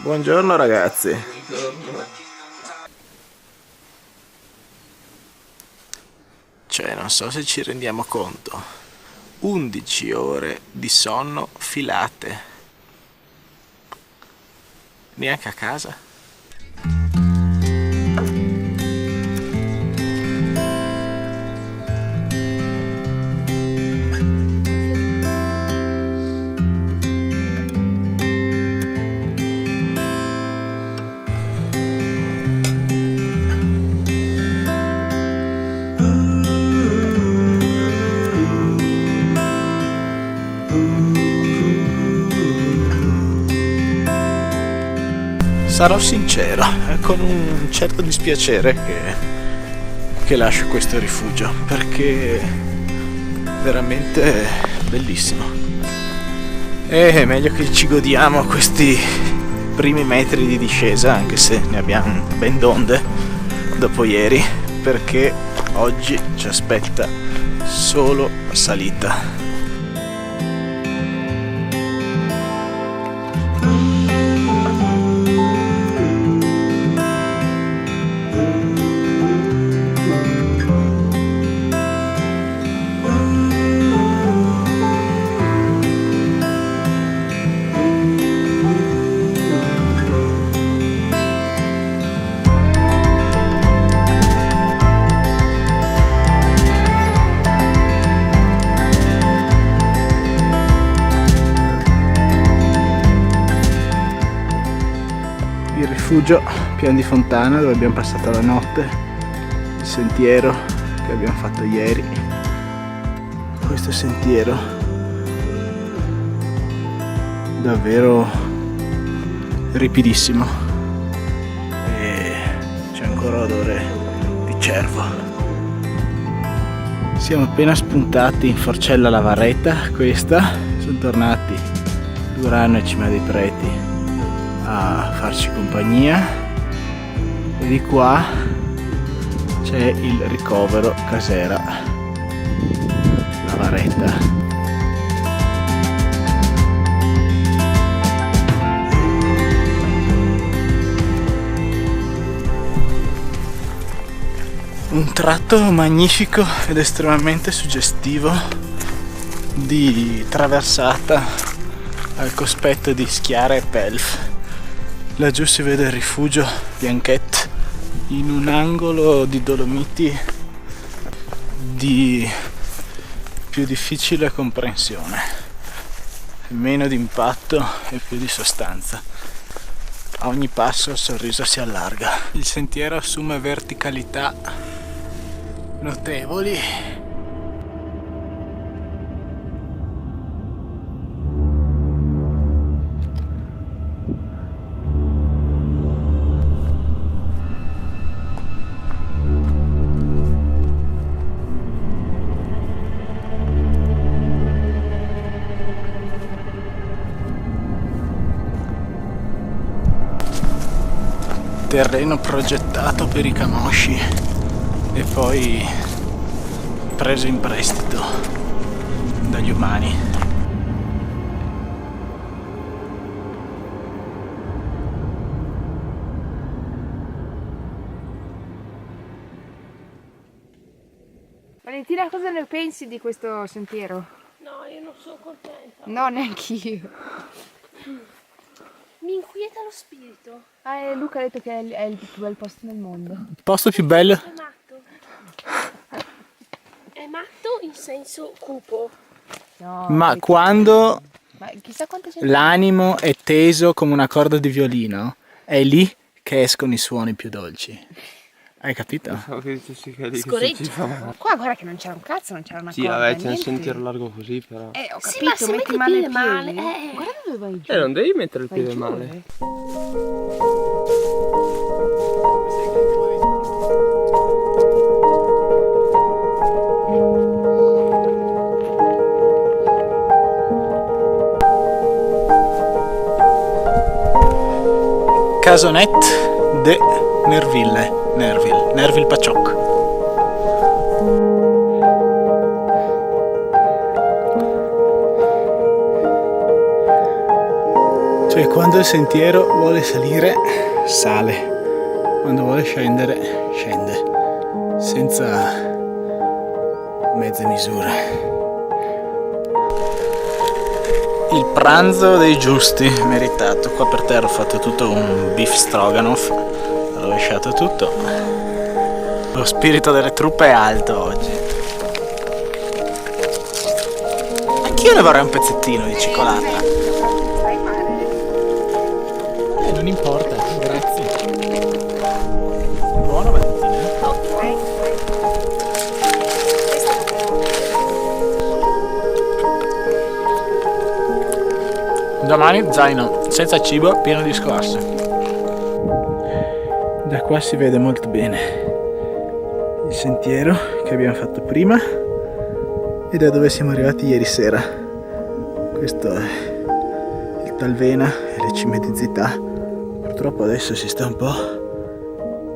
Buongiorno ragazzi. Cioè, non so se ci rendiamo conto. 11 ore di sonno filate. Neanche a casa. Sarò sincero, è con un certo dispiacere che lascio questo rifugio, perché è veramente bellissimo. È meglio che ci godiamo questi primi metri di discesa, anche se ne abbiamo ben donde dopo ieri, perché oggi ci aspetta solo salita. Il rifugio Pian di Fontana, dove abbiamo passato la notte, il sentiero che abbiamo fatto ieri, questo sentiero davvero ripidissimo e c'è ancora odore di cervo. Siamo appena spuntati in Forcella Lavarreta, questa, sono tornati Durano e Cima dei Preti a farci compagnia e di qua c'è il ricovero Casera Lavarreta. Un tratto magnifico ed estremamente suggestivo di traversata al cospetto di Schiara e Pelf. Laggiù si vede il rifugio di Anquet in un angolo di Dolomiti di più difficile comprensione, meno di impatto e più di sostanza. A ogni passo il sorriso si allarga. Il sentiero assume verticalità notevoli. Terreno progettato per i camosci e poi preso in prestito dagli umani. Valentina, cosa ne pensi di questo sentiero? No, io non sono contenta. No, neanch'io. Mi inquieta lo spirito. Luca ha detto che è il più bel posto nel mondo. Il posto più bello? È matto. È matto in senso cupo. No, Ma quando ma chissà quanta gente... l'animo è teso come una corda di violino, è lì che escono i suoni più dolci. Hai capito? Scorreggia. Qua guarda che non c'era un cazzo, non c'era una Sì, corda, vabbè, c'è un niente. sentiero largo così però. Ho Sì, capito, ma se metti il male piede male, Guarda dove vai giù. Non devi mettere il Vai piede giù, male. Casonet de Nerville Pacioc. Cioè, quando il sentiero vuole salire, sale. Quando vuole scendere, scende. Senza mezze misure. Il pranzo dei giusti, meritato. Qua per terra ho fatto tutto un beef stroganoff, ho rovesciato tutto. Lo spirito delle truppe è alto oggi. Anch'io ne vorrei un pezzettino di cioccolata. Non importa, grazie. Buona mattina. Domani zaino senza cibo, pieno di scorze. Da qua si vede molto bene il sentiero che abbiamo fatto prima e da dove siamo arrivati ieri sera. Questo è il Talvena e le cime di Zità. Purtroppo adesso si sta un po'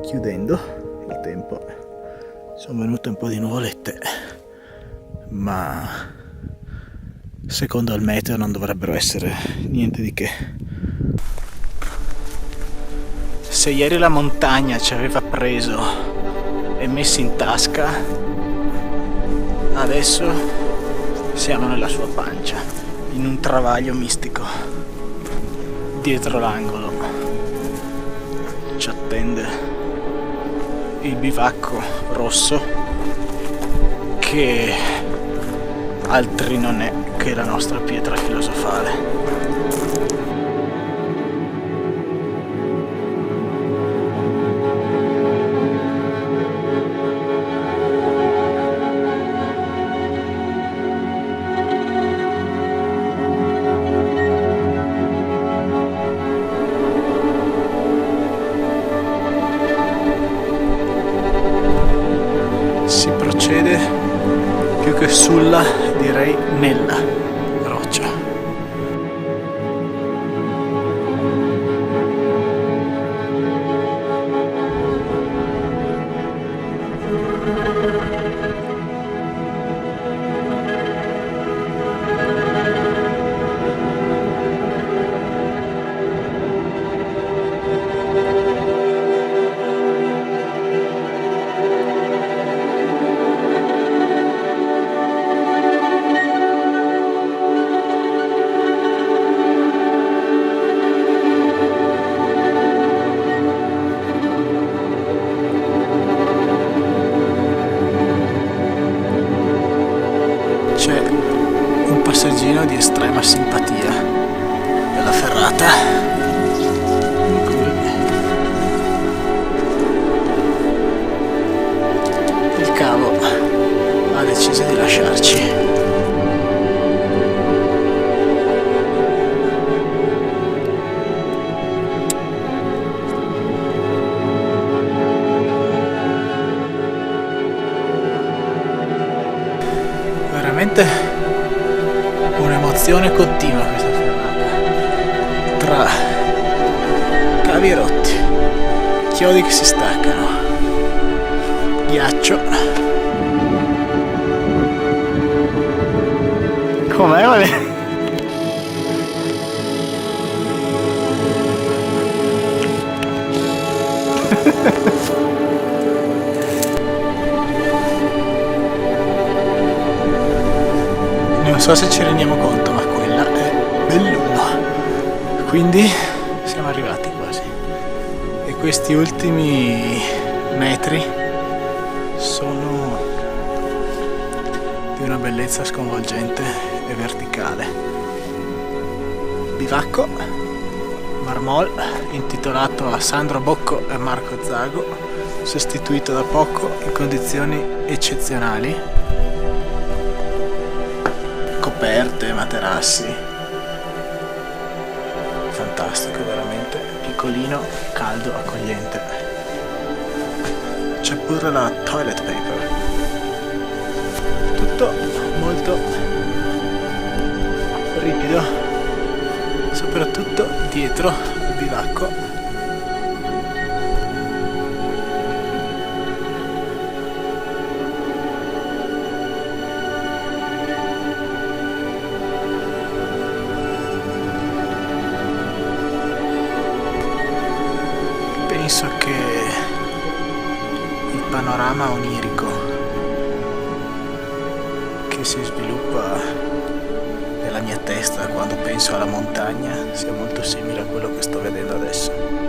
chiudendo il tempo. Sono venute un po' di nuvolette, ma secondo il meteo non dovrebbero essere niente di che. Se ieri la montagna ci aveva preso e messi in tasca, adesso siamo nella sua pancia, in un travaglio mistico. Dietro l'angolo ci attende il bivacco rosso, che altri non è che la nostra pietra filosofale. Si procede più che sulla, direi nella roccia. C'è un passeggino di estrema simpatia della ferrata. Il cavo ha deciso di lasciarci. Veramente un'emozione continua questa fermata, tra cavi rotti, chiodi che si staccano, ghiaccio. Com'è, Vale? Non so se ci rendiamo conto, ma quella è belluna. Quindi siamo arrivati quasi. E questi ultimi metri sono di una bellezza sconvolgente e verticale. Bivacco Marmol, intitolato a Sandro Bocco e Marco Zago, sostituito da poco in condizioni eccezionali. Coperte, materassi, fantastico veramente, piccolino, caldo, accogliente. C'è pure la toilet paper. Tutto molto ripido, soprattutto dietro il bivacco. penso che il panorama onirico che si sviluppa nella mia testa quando penso alla montagna sia molto simile a quello che sto vedendo adesso.